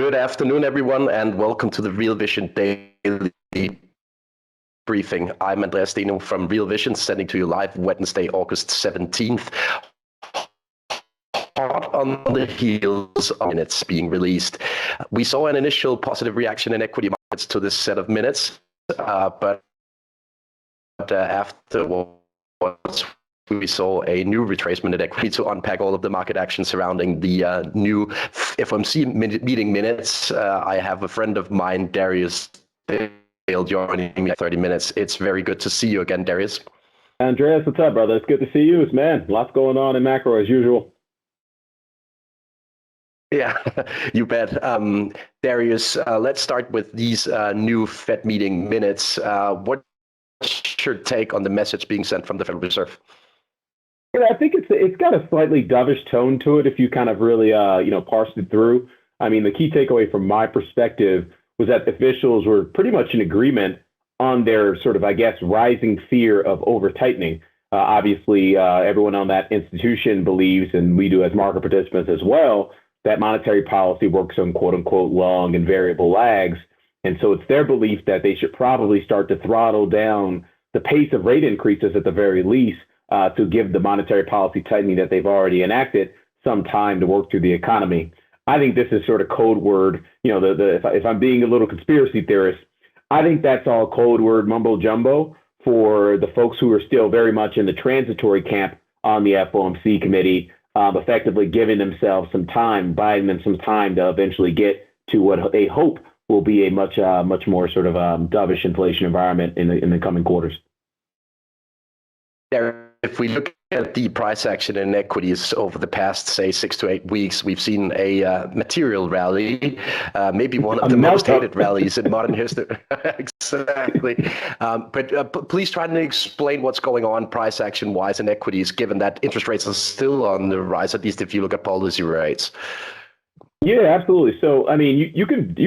Good afternoon, everyone, and welcome to the Real Vision Daily Briefing. I'm Andreas Steno from Real Vision, sending to you live Wednesday, August 17th. Hot on the heels of minutes being released. We saw an initial positive reaction in equity markets to this set of minutes, but afterwards, we saw a new retracement in equity. To unpack all of the market action surrounding the new FOMC meeting minutes, I have a friend of mine, Darius, joining me in 30 minutes. It's very good to see you again, Darius. Andreas, what's up, brother? It's good to see you. Man, lots going on in macro as usual. Yeah, you bet. Darius, let's start with these new Fed meeting minutes. What's your take on the message being sent from the Federal Reserve? Yeah, I think it's got a slightly dovish tone to it if you kind of really parse it through. I mean, the key takeaway from my perspective was that officials were pretty much in agreement on their sort of, I guess, rising fear of over-tightening. Obviously, everyone on that institution believes, and we do as market participants as well, that monetary policy works on quote-unquote long and variable lags. And so it's their belief that they should probably start to throttle down the pace of rate increases at the very least, to give the monetary policy tightening that they've already enacted some time to work through the economy. I think this is sort of code word, if I'm being a little conspiracy theorist, I think that's all code word mumbo jumbo for the folks who are still very much in the transitory camp on the FOMC committee, effectively giving themselves some time, buying them some time to eventually get to what they hope will be a much more sort of dovish inflation environment in the coming quarters. If we look at the price action in equities over the past, say, 6 to 8 weeks, we've seen a material rally, maybe one of the most hated rallies in modern history. Exactly. But please try to explain what's going on price action-wise in equities, given that interest rates are still on the rise, at least if you look at policy rates. Yeah, absolutely. So, I mean, you could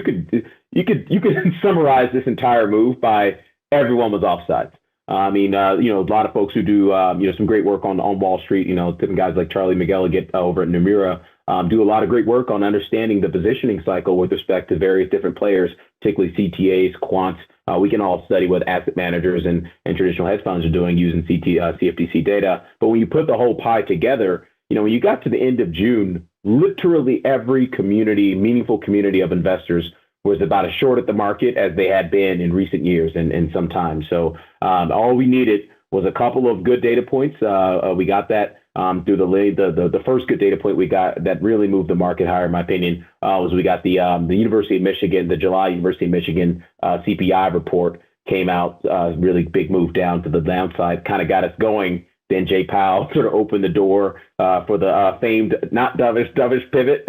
summarize this entire move by everyone was offsides. I mean, a lot of folks who do, some great work on Wall Street, different guys like Charlie McGilligan over at Nomura, do a lot of great work on understanding the positioning cycle with respect to various different players, particularly CTAs, quants. We can all study what asset managers and traditional hedge funds are doing using CFTC data. But when you put the whole pie together, when you got to the end of June, literally every meaningful community of investors was about as short at the market as they had been in recent years and some time. So all we needed was a couple of good data points. We got that through the first good data point we got that really moved the market higher, in my opinion, was we got the University of Michigan, the July University of Michigan CPI report came out, really big move down to the downside, kind of got us going. Then Jay Powell sort of opened the door for the famed, not dovish pivot,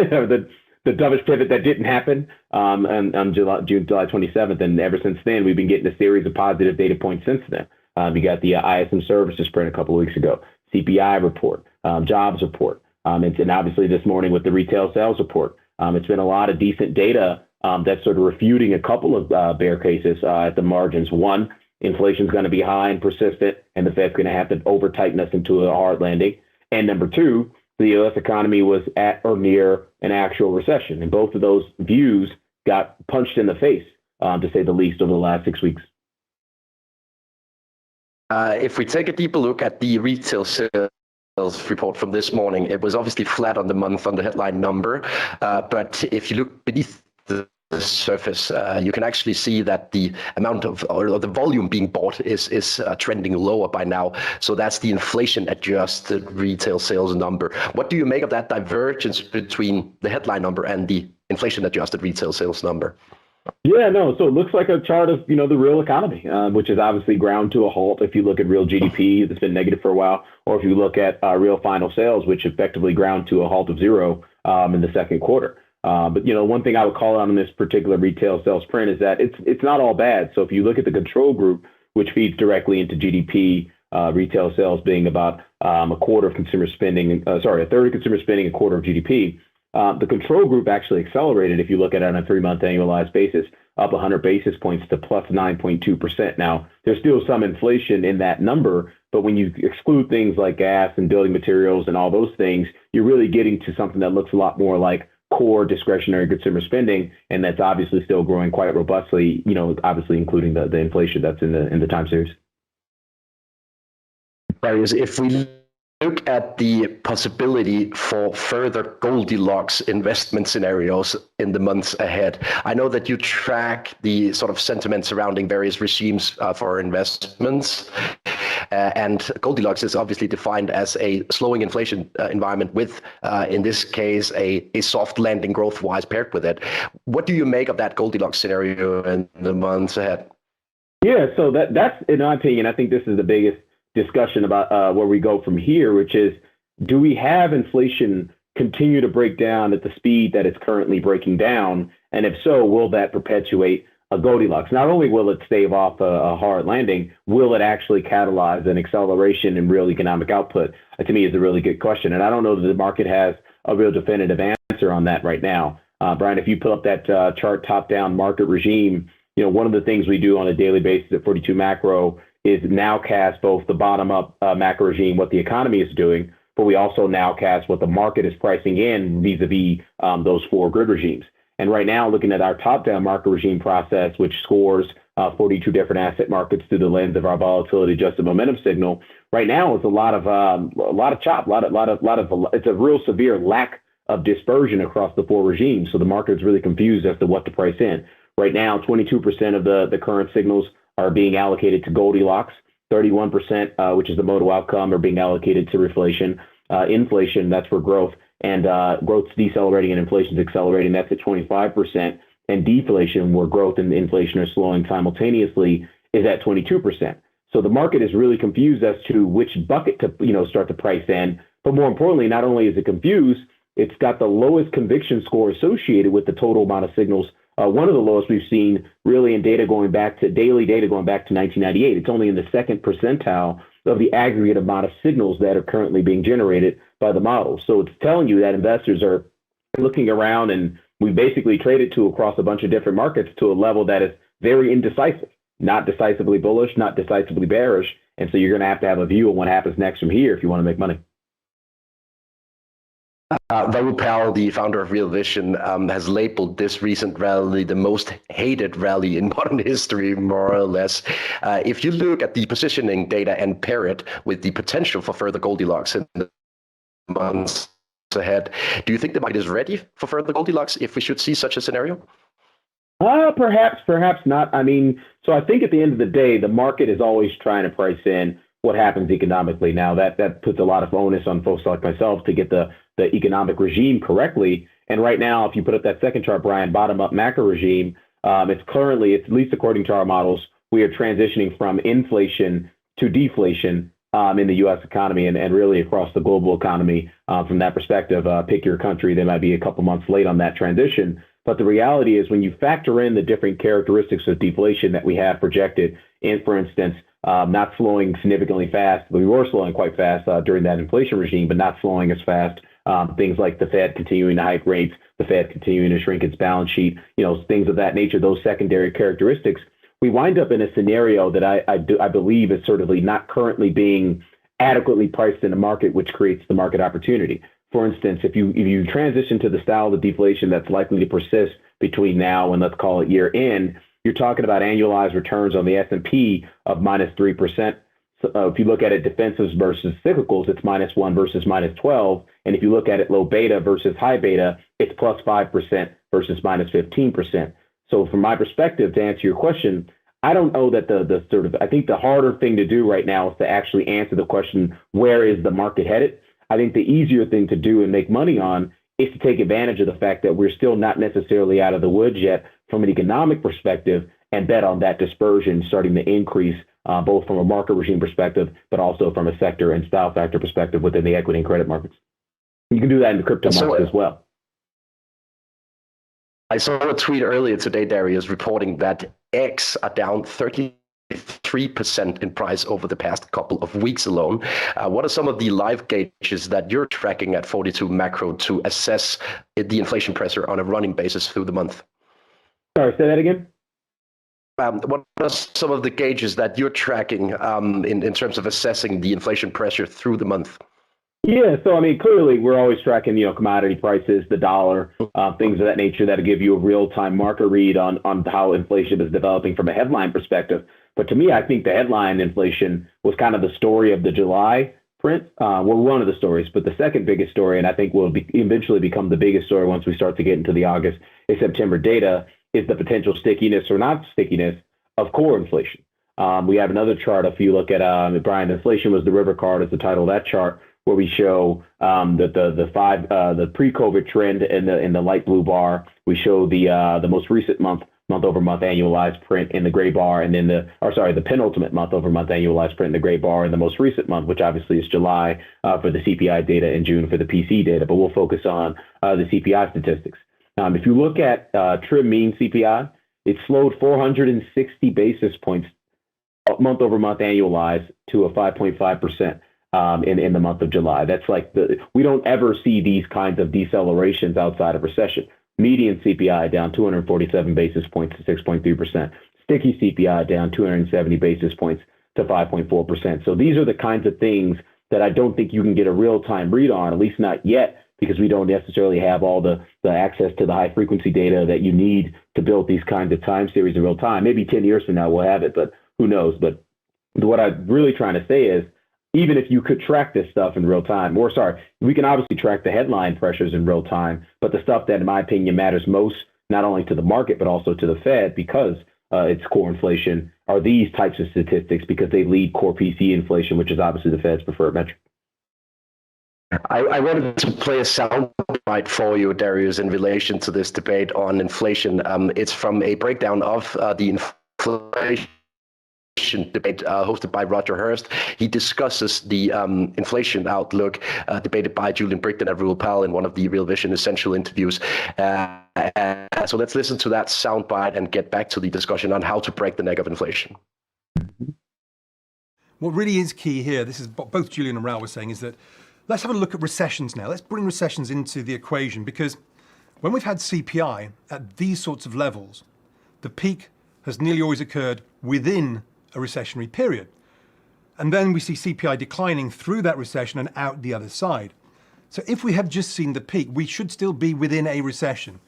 the dovish pivot that didn't happen on July 27th. And ever since then, we've been getting a series of positive data points since then. We got the ISM services print a couple of weeks ago, CPI report, jobs report. And obviously this morning with the retail sales report. It's been a lot of decent data that's sort of refuting a couple of bear cases at the margins. One, inflation is going to be high and persistent, and the Fed's going to have to over-tighten us into a hard landing. And number two, the U.S. economy was at or near an actual recession. And both of those views got punched in the face, to say the least, over the last 6 weeks. If we take a deeper look at the retail sales report from this morning, it was obviously flat on the month on the headline number. But if you look beneath the surface, you can actually see that the amount of, or the volume being bought is trending lower by now. So that's the inflation adjusted retail sales number. What do you make of that divergence between the headline number and the inflation adjusted retail sales number? Yeah, no. So it looks like a chart of, the real economy, which is obviously ground to a halt. If you look at real GDP, that's been negative for a while, or if you look at real final sales, which effectively ground to a halt of zero in the second quarter. But one thing I would call out on this particular retail sales print is that it's not all bad. So if you look at the control group, which feeds directly into GDP, retail sales being about a quarter of consumer spending, a third of consumer spending, a quarter of GDP. The control group actually accelerated if you look at it on a 3-month annualized basis, up 100 basis points to plus 9.2%. Now, there's still some inflation in that number, but when you exclude things like gas and building materials and all those things, you're really getting to something that looks a lot more like core discretionary consumer spending, and that's obviously still growing quite robustly, obviously including the inflation that's in the time series. Darius, if we look at the possibility for further Goldilocks investment scenarios in the months ahead, I know that you track the sort of sentiment surrounding various regimes for investments. And Goldilocks is obviously defined as a slowing inflation environment with, in this case, a soft landing growth-wise paired with it. What do you make of that Goldilocks scenario in the months ahead? Yeah, so that's, in my opinion, I think this is the biggest discussion about where we go from here, which is, do we have inflation continue to break down at the speed that it's currently breaking down? And if so, will that perpetuate a Goldilocks? Not only will it stave off a hard landing, will it actually catalyze an acceleration in real economic output? To me, is a really good question. And I don't know that the market has a real definitive answer on that right now. Brian, if you pull up that chart top-down market regime, one of the things we do on a daily basis at 42 Macro is nowcast both the bottom-up macro regime, what the economy is doing, but we also nowcast what the market is pricing in vis-a-vis those four grid regimes. And right now, looking at our top-down market regime process, which scores 42 different asset markets through the lens of our volatility-adjusted momentum signal, right now it's a lot of chop, it's a real severe lack of dispersion across the four regimes. So the market is really confused as to what to price in. Right now, 22% of the current signals are being allocated to Goldilocks, 31%, which is the modal outcome, are being allocated to reflation. Inflation, that's for growth, and growth's decelerating and inflation's accelerating, that's at 25%. And deflation, where growth and inflation are slowing simultaneously, is at 22%. So the market is really confused as to which bucket to start to price in. But more importantly, not only is it confused, it's got the lowest conviction score associated with the total amount of signals. One of the lowest we've seen really in daily data going back to 1998. It's only in the second percentile of the aggregate amount of signals that are currently being generated by the model. So it's telling you that investors are looking around, and we basically traded across a bunch of different markets to a level that is very indecisive, not decisively bullish, not decisively bearish. And so you're going to have a view on what happens next from here if you want to make money. Varun Powell, the founder of Real Vision, has labeled this recent rally the most hated rally in modern history, more or less. If you look at the positioning data and pair it with the potential for further Goldilocks in the months ahead, do you think the market is ready for further Goldilocks if we should see such a scenario? Perhaps not. I mean, so I think at the end of the day, the market is always trying to price in what happens economically. Now, that puts a lot of onus on folks like myself to get the economic regime correctly. And right now, if you put up that second chart, Brian, bottom-up macro regime, it's currently, at least according to our models, we are transitioning from inflation to deflation in the U.S. economy and really across the global economy. From that perspective, pick your country, they might be a couple months late on that transition. But the reality is when you factor in the different characteristics of deflation that we have projected, in, for instance, not slowing significantly fast, but we were slowing quite fast during that inflation regime, but not slowing as fast. Things like the Fed continuing to hike rates, the Fed continuing to shrink its balance sheet, things of that nature, those secondary characteristics, we wind up in a scenario that I believe is sort of not currently being adequately priced in the market, which creates the market opportunity. For instance, if you transition to the style of deflation that's likely to persist between now and let's call it year end, you're talking about annualized returns on the S&P of -3%. So, if you look at it defensives versus cyclicals, it's -1 versus -12. And if you look at it low beta versus high beta, it's +5% versus -15%. So from my perspective, to answer your question, I don't know that I think the harder thing to do right now is to actually answer the question, where is the market headed? I think the easier thing to do and make money on is to take advantage of the fact that we're still not necessarily out of the woods yet from an economic perspective and bet on that dispersion starting to increase both from a market regime perspective, but also from a sector and style factor perspective within the equity and credit markets. You can do that in the crypto markets as well. I saw a tweet earlier today, Darius, reporting that X are down 33% in price over the past couple of weeks alone. What are some of the live gauges that you're tracking at 42 Macro to assess the inflation pressure on a running basis through the month? Sorry, say that again? What are some of the gauges that you're tracking in terms of assessing the inflation pressure through the month? Yeah, so I mean, clearly we're always tracking, commodity prices, the dollar, things of that nature that'll give you a real-time market read on how inflation is developing from a headline perspective. But to me, I think the headline inflation was kind of the story of the July print. Well, one of the stories, but the second biggest story, and I think will eventually become the biggest story once we start to get into the August and September data, is the potential stickiness or not stickiness of core inflation. We have another chart. If you look at Brian, inflation was the river card is the title of that chart, where we show that the pre-COVID trend in the light blue bar. We show the most recent month-over-month annualized print in the gray bar, and then the penultimate month-over-month annualized print in the gray bar, and the most recent month, which obviously is July for the CPI data and June for the PC data. But we'll focus on the CPI statistics. If you look at trim mean CPI, it slowed 460 basis points month-over-month annualized to a 5.5%. In the month of July. That's like we don't ever see these kinds of decelerations outside of recession. Median CPI down 247 basis points to 6.3%. Sticky CPI down 270 basis points to 5.4%. So these are the kinds of things that I don't think you can get a real-time read on, at least not yet, because we don't necessarily have all the access to the high-frequency data that you need to build these kinds of time series in real time. Maybe 10 years from now we'll have it, but who knows? But what I'm really trying to say is, even if you could track this stuff in real time, we can obviously track the headline pressures in real time, but the stuff that, in my opinion, matters most, not only to the market, but also to the Fed, because it's core inflation, are these types of statistics, because they lead core PC inflation, which is obviously the Fed's preferred metric. I wanted to play a soundbite for you, Darius, in relation to this debate on inflation. It's from a breakdown of the inflation debate hosted by Roger Hurst. He discusses the inflation outlook debated by Julian Brigden and Rule Powell in one of the Real Vision Essential interviews. So let's listen to that soundbite and get back to the discussion on how to break the neck of inflation. What really is key here, this is what both Julian and Raoul were saying, is that let's have a look at recessions now. Let's bring recessions into the equation, because when we've had CPI at these sorts of levels, the peak has nearly always occurred within a recessionary period. And then we see CPI declining through that recession and out the other side. So if we have just seen the peak, we should still be within a recession.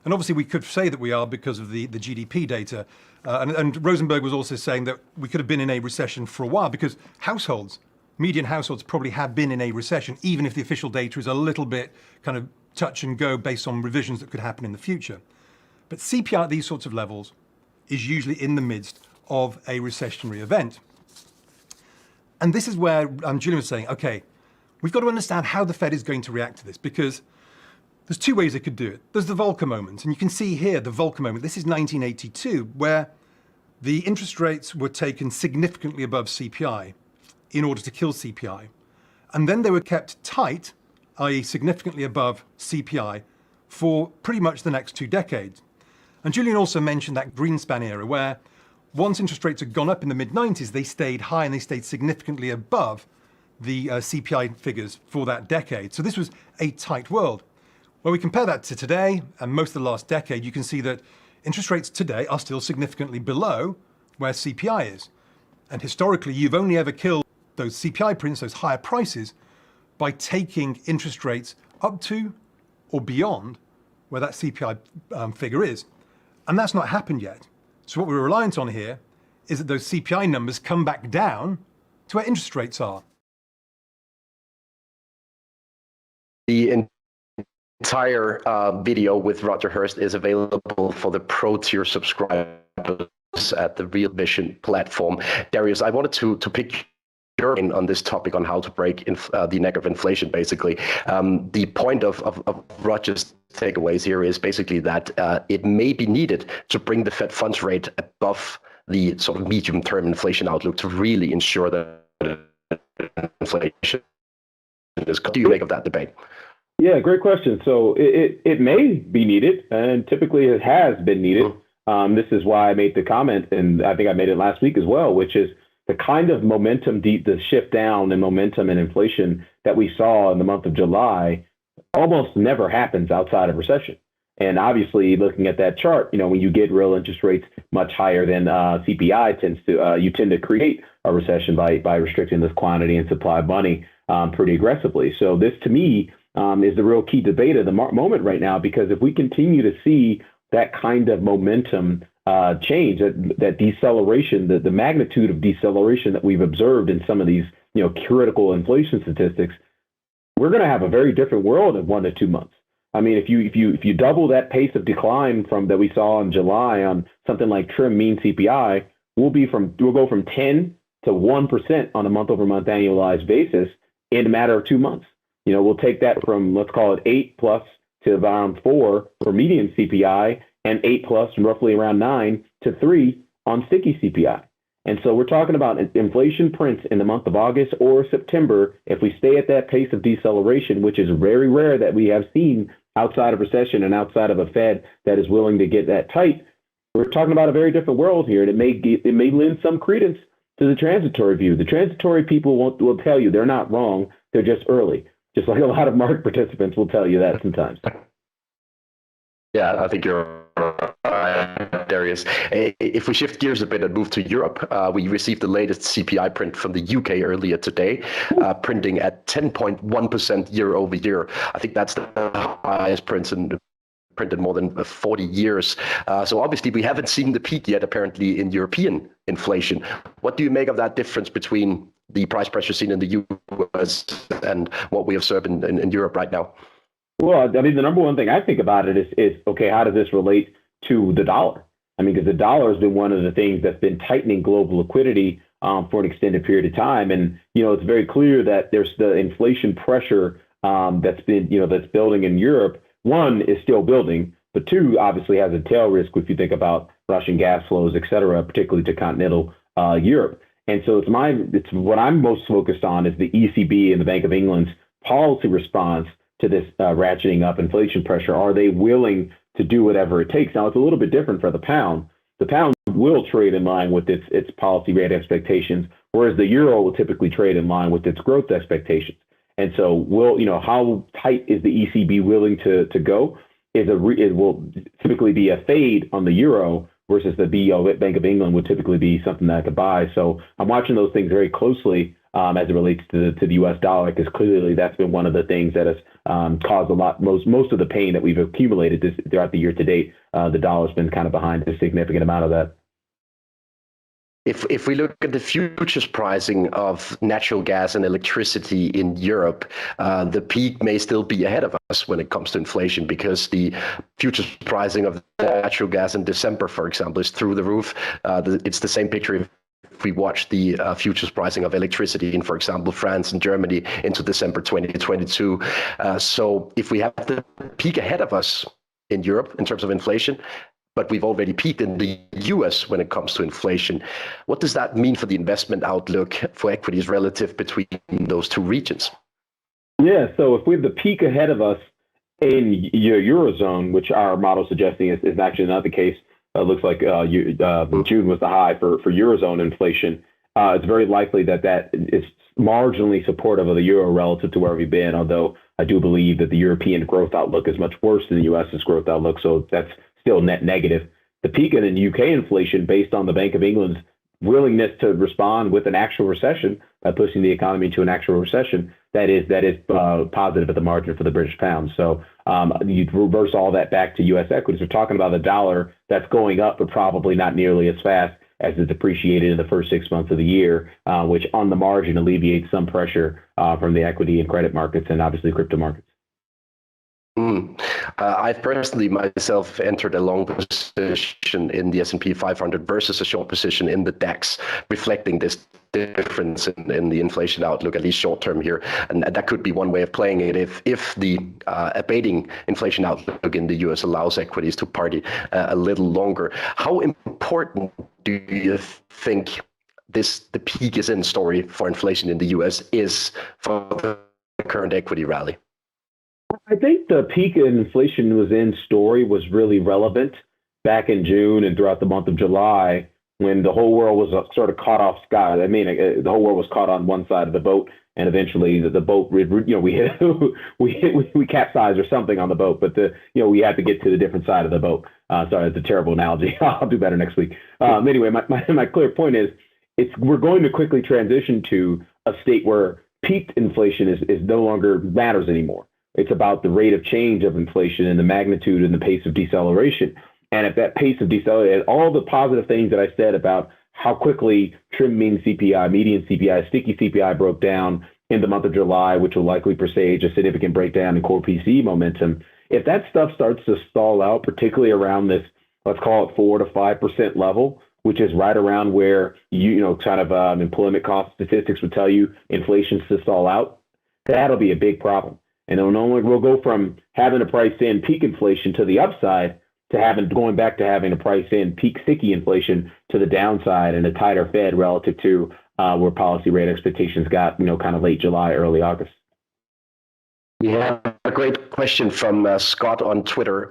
And obviously we could say that we are because of the GDP data. And Rosenberg was also saying that we could have been in a recession for a while, because median households probably have been in a recession, even if the official data is a little bit kind of touch and go based on revisions that could happen in the future. But CPI at these sorts of levels is usually in the midst of a recessionary event. And this is where Julian was saying, okay, we've got to understand how the Fed is going to react to this, because there's two ways it could do it. There's the Volcker moment, and you can see here the Volcker moment. This is 1982, where the interest rates were taken significantly above CPI in order to kill CPI. And then they were kept tight, i.e. significantly above CPI, for pretty much the next 2 decades. And Julian also mentioned that Greenspan era, where once interest rates had gone up in the mid-90s, they stayed high and they stayed significantly above the CPI figures for that decade. So this was a tight world. When we compare that to today and most of the last decade, you can see that interest rates today are still significantly below where CPI is. And historically, you've only ever killed those CPI prints, those higher prices, by taking interest rates up to or beyond where that CPI figure is. And that's not happened yet. So what we're reliant on here is that those CPI numbers come back down to where interest rates are. The entire video with Roger Hurst is available for the Pro tier subscribers at the Real Vision platform. Darius, I wanted to pick your in on this topic on how to break the neck of inflation, basically. The point of Roger's takeaways here is basically that it may be needed to bring the Fed funds rate above the sort of medium-term inflation outlook to really ensure that inflation is. What do you make of that debate? Yeah, great question. So it may be needed, and typically it has been needed. This is why I made the comment, and I think I made it last week as well, which is the kind of momentum, the shift down in momentum and inflation that we saw in the month of July almost never happens outside of recession. And obviously, looking at that chart, when you get real interest rates much higher than CPI you tend to create a recession by restricting this quantity and supply of money. pretty aggressively. So this, to me, is the real key debate of the moment right now, because if we continue to see that kind of momentum change, that deceleration, the magnitude of deceleration that we've observed in some of these, critical inflation statistics, we're going to have a very different world in 1 to 2 months. I mean, if you double that pace of decline from that we saw in July on something like trim mean CPI, we'll go from 10 to 1% on a month-over-month annualized basis in a matter of 2 months. We'll take that from, let's call it 8 plus to around 4 for median CPI, and 8 plus and roughly around 9 to 3 on sticky CPI. And so we're talking about inflation prints in the month of August or September. If we stay at that pace of deceleration, which is very rare that we have seen outside of recession and outside of a Fed that is willing to get that tight, we're talking about a very different world here, and it may lend some credence to the transitory view. The transitory people will tell you they're not wrong; they're just early, just like a lot of market participants will tell you that sometimes. Yeah, I think you're right, Darius. If we shift gears a bit and move to Europe, we received the latest CPI print from the UK earlier today, printing at 10.1% year over year. I think that's the highest printed more than 40 years. So obviously we haven't seen the peak yet, apparently, in European inflation. What do you make of that difference between the price pressure seen in the US and what we observe in Europe right now? Well, I mean, the number one thing I think about it is okay, how does this relate to the dollar? I mean, because the dollar has been one of the things that's been tightening global liquidity for an extended period of time. And, it's very clear that there's the inflation pressure that's building in Europe. One, is still building, but two, obviously has a tail risk if you think about Russian gas flows, et cetera, particularly to continental Europe. And so it's what I'm most focused on is the ECB and the Bank of England's policy response to this ratcheting up inflation pressure. Are they willing to do whatever it takes? Now, it's a little bit different for the pound. The pound will trade in line with its policy rate expectations, whereas the euro will typically trade in line with its growth expectations. And so, how tight is the ECB willing to go? It will typically be a fade on the euro versus the Bank of England would typically be something that I could buy. So I'm watching those things very closely as it relates to the U.S. dollar, because clearly that's been one of the things that has caused most of the pain that we've accumulated throughout the year to date. The dollar's been kind of behind a significant amount of that. If we look at the futures pricing of natural gas and electricity in Europe, the peak may still be ahead of us when it comes to inflation, because the futures pricing of natural gas in December, for example, is through the roof. It's the same picture if we watch the futures pricing of electricity in, for example, France and Germany into December 2022. So if we have the peak ahead of us in Europe in terms of inflation, but we've already peaked in the US when it comes to inflation, what does that mean for the investment outlook for equities relative between those two regions? Yeah, so if we have the peak ahead of us in Eurozone, which our model is suggesting is actually not the case, it looks like June was the high for Eurozone inflation. It's very likely that is marginally supportive of the euro relative to where we've been, although I do believe that the European growth outlook is much worse than the US's growth outlook, so that's still net negative. The peak in the UK inflation, based on the Bank of England's willingness to respond with an actual recession by pushing the economy into an actual recession, that is positive at the margin for the British pound. So you'd reverse all that back to U.S. equities. We're talking about a dollar that's going up, but probably not nearly as fast as it's depreciated in the first 6 months of the year, which on the margin alleviates some pressure from the equity and credit markets and obviously crypto markets. I've personally myself entered a long position in the S&P 500 versus a short position in the DAX, reflecting this difference in the inflation outlook, at least short term here. And that could be one way of playing it if the abating inflation outlook in the US allows equities to party a little longer. How important do you think the peak is in story for inflation in the US is for the current equity rally? I think the peak in inflation was in story was really relevant back in June and throughout the month of July, when the whole world was sort of caught off guard. I mean, the whole world was caught on one side of the boat, and eventually the boat, we capsized or something on the boat, but we had to get to the different side of the boat. Sorry, it's a terrible analogy. I'll do better next week. Anyway, my clear point is we're going to quickly transition to a state where peaked inflation is no longer matters anymore. It's about the rate of change of inflation and the magnitude and the pace of deceleration. And if that pace of deceleration, all the positive things that I said about how quickly trim mean CPI, median CPI, sticky CPI broke down in the month of July, which will likely presage a significant breakdown in core PCE momentum. If that stuff starts to stall out, particularly around this, let's call it 4 to 5% level, which is right around where employment cost statistics would tell you inflation's to stall out, that'll be a big problem. And we'll go from having to price in peak inflation to the upside to going back to having to price in peak sticky inflation to the downside and a tighter Fed relative to where policy rate expectations got, kind of late July, early August. We have a great question from Scott on Twitter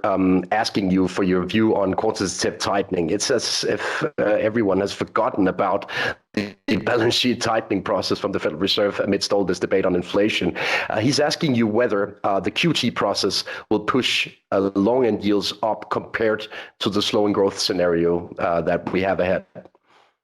asking you for your view on quantitative tightening. It's as if everyone has forgotten about the balance sheet tightening process from the Federal Reserve amidst all this debate on inflation. He's asking you whether the QT process will push long-end yields up compared to the slowing growth scenario that we have ahead.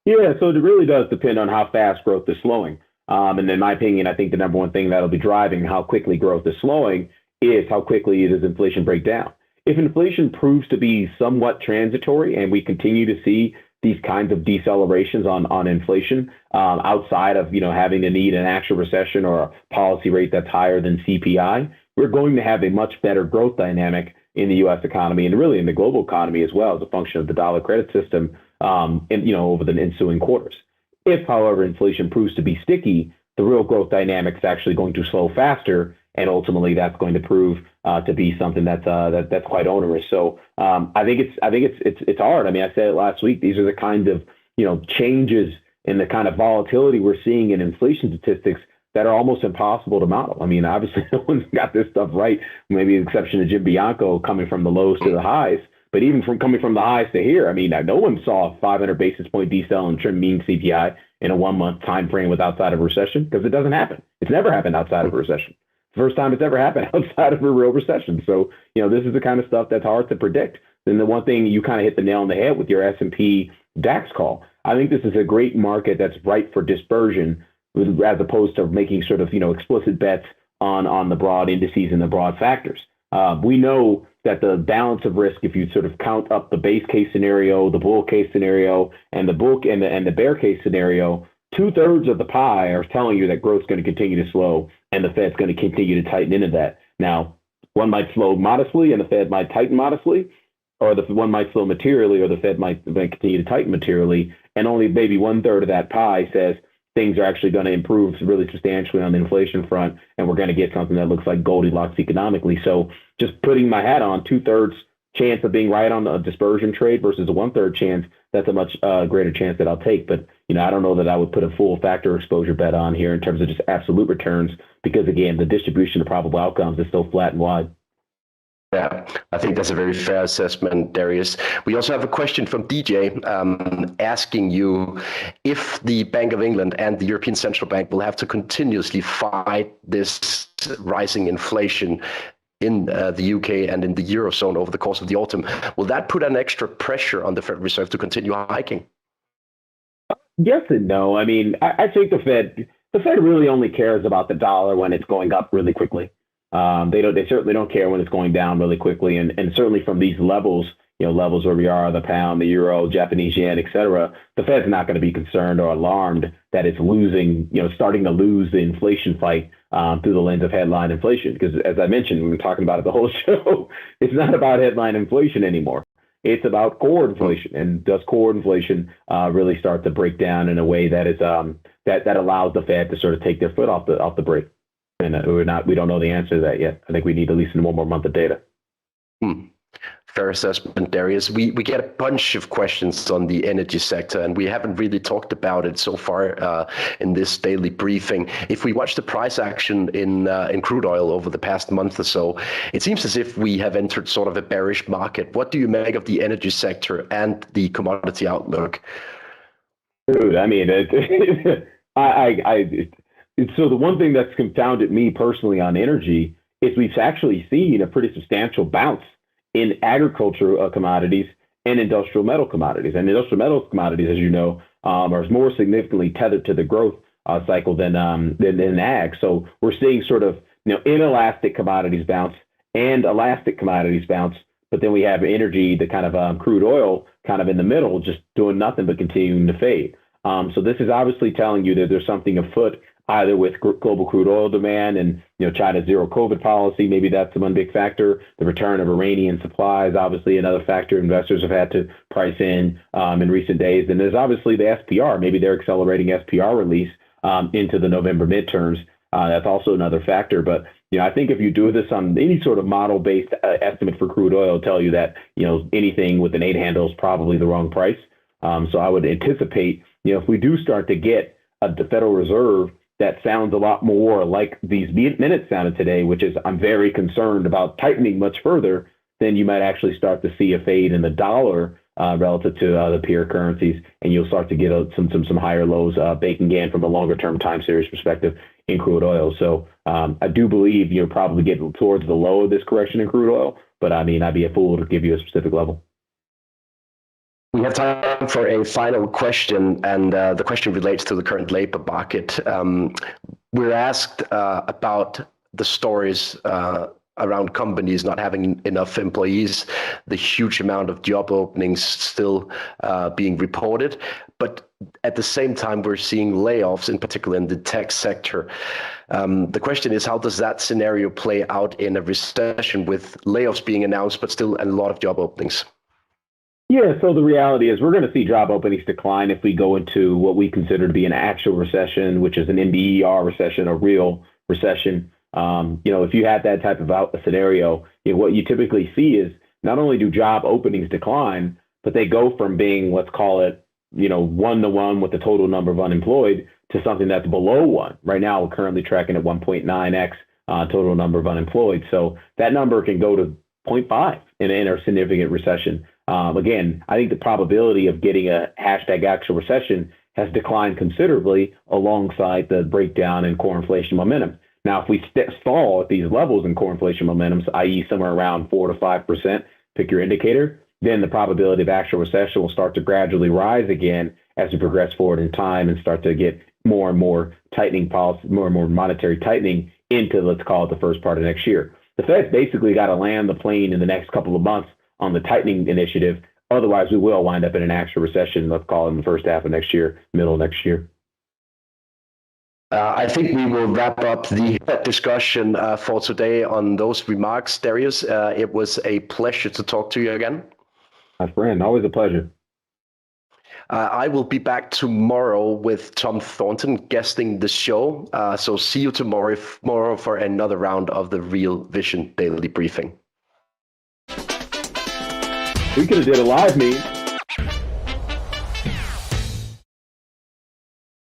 Yeah, so it really does depend on how fast growth is slowing. And in my opinion, I think the number one thing that'll be driving how quickly growth is slowing is how quickly does inflation break down. If inflation proves to be somewhat transitory and we continue to see these kinds of decelerations on inflation outside of having to need an actual recession or a policy rate that's higher than CPI, we're going to have a much better growth dynamic in the U.S. economy and really in the global economy as well as a function of the dollar credit system over the ensuing quarters. If, however, inflation proves to be sticky, the real growth dynamic is actually going to slow faster, and ultimately that's going to prove to be something that's quite onerous. So I think it's hard. I mean, I said it last week. These are the kind of changes in the kind of volatility we're seeing in inflation statistics that are almost impossible to model. I mean, obviously no one's got this stuff right, maybe with the exception of Jim Bianco coming from the lows to the highs. But even from coming from the highs to here, I mean, no one saw a 500 basis point decel in trim mean CPI in a 1 month time frame outside of a recession, because it doesn't happen. It's never happened outside of a recession. First time it's ever happened outside of a real recession. So, this is the kind of stuff that's hard to predict. Then the one thing you kind of hit the nail on the head with your S&P DAX call. I think this is a great market that's ripe for dispersion, as opposed to making sort of, explicit bets on the broad indices and the broad factors. We know that the balance of risk, if you sort of count up the base case scenario, the bull case scenario, and the bear case scenario, 2/3 of the pie are telling you that growth's going to continue to slow and the Fed's going to continue to tighten into that. Now, one might slow modestly and the Fed might tighten modestly, or the one might slow materially or the Fed might continue to tighten materially, and only maybe 1/3 of that pie says things are actually going to improve really substantially on the inflation front, and we're going to get something that looks like Goldilocks economically. So just putting my hat on, 2/3 chance of being right on a dispersion trade versus a 1/3 chance, that's a much greater chance that I'll take. But, I don't know that I would put a full factor exposure bet on here in terms of just absolute returns, because, again, the distribution of probable outcomes is so flat and wide. Yeah, I think that's a very fair assessment, Darius. We also have a question from DJ asking you if the Bank of England and the European Central Bank will have to continuously fight this rising inflation in the UK and in the Eurozone over the course of the autumn. Will that put an extra pressure on the Federal Reserve to continue hiking? Yes and no. I mean, I think the Fed really only cares about the dollar when it's going up really quickly. They certainly don't care when it's going down really quickly. And certainly from these levels, levels where we are, the pound, the euro, Japanese yen, et cetera, the Fed's not going to be concerned or alarmed that it's losing, starting to lose the inflation fight through the lens of headline inflation. Because as I mentioned, we've been talking about it the whole show, it's not about headline inflation anymore. It's about core inflation. And does core inflation really start to break down in a way that is that allows the Fed to sort of take their foot off the brake? And we don't know the answer to that yet. I think we need at least 1 more month of data. Fair assessment, Darius. We get a bunch of questions on the energy sector, and we haven't really talked about it so far in this daily briefing. If we watch the price action in crude oil over the past month or so, it seems as if we have entered sort of a bearish market. What do you make of the energy sector and the commodity outlook? Dude, I mean, so the one thing that's confounded me personally on energy is we've actually seen a pretty substantial bounce in agricultural commodities and industrial metal commodities. And industrial metal commodities, as you know, are more significantly tethered to the growth cycle than ag. So we're seeing sort of inelastic commodities bounce and elastic commodities bounce, but then we have energy, the kind of crude oil, kind of in the middle, just doing nothing but continuing to fade. So this is obviously telling you that there's something afoot, either with global crude oil demand and China's zero COVID policy. Maybe that's one big factor. The return of Iranian supplies, obviously another factor investors have had to price in recent days. And there's obviously the SPR. Maybe they're accelerating SPR release into the November midterms. That's also another factor. But I think if you do this on any sort of model-based estimate for crude oil, it'll tell you that anything with an 8 handle is probably the wrong price. So I would anticipate if we do start to get the Federal Reserve that sounds a lot more like these minutes sounded today, which is I'm very concerned about tightening much further, then you might actually start to see a fade in the dollar relative to the peer currencies, and you'll start to get some higher lows baking in from a longer term time series perspective in crude oil. So I do believe you'll probably get towards the low of this correction in crude oil, but I mean, I'd be a fool to give you a specific level. We have time for a final question, and the question relates to the current labor market. We're asked about the stories around companies not having enough employees, the huge amount of job openings still being reported, but at the same time, we're seeing layoffs, in particular in the tech sector. The question is, how does that scenario play out in a recession with layoffs being announced, but still a lot of job openings? Yeah, so the reality is we're going to see job openings decline if we go into what we consider to be an actual recession, which is an NBER recession, a real recession. If you had that type of a scenario, what you typically see is not only do job openings decline, but they go from being, let's call it, 1-to-1 with the total number of unemployed to something that's below 1. Right now, we're currently tracking at 1.9x total number of unemployed. So that number can go to 0.5 in a significant recession. Again, I think the probability of getting a hashtag actual recession has declined considerably alongside the breakdown in core inflation momentum. Now, if we fall at these levels in core inflation momentum, i.e. somewhere around 4 to 5%, pick your indicator, then the probability of actual recession will start to gradually rise again as we progress forward in time and start to get more and more tightening policy, more and more monetary tightening into, let's call it, the first part of next year. The Fed's basically got to land the plane in the next couple of months on the tightening initiative. Otherwise, we will wind up in an actual recession, let's call it in the first half of next year, middle of next year. I think we will wrap up the discussion for today on those remarks. Darius, it was a pleasure to talk to you again. My friend, always a pleasure. I will be back tomorrow with Tom Thornton guesting the show. So see you tomorrow for another round of the Real Vision Daily Briefing. We could have did a live meet.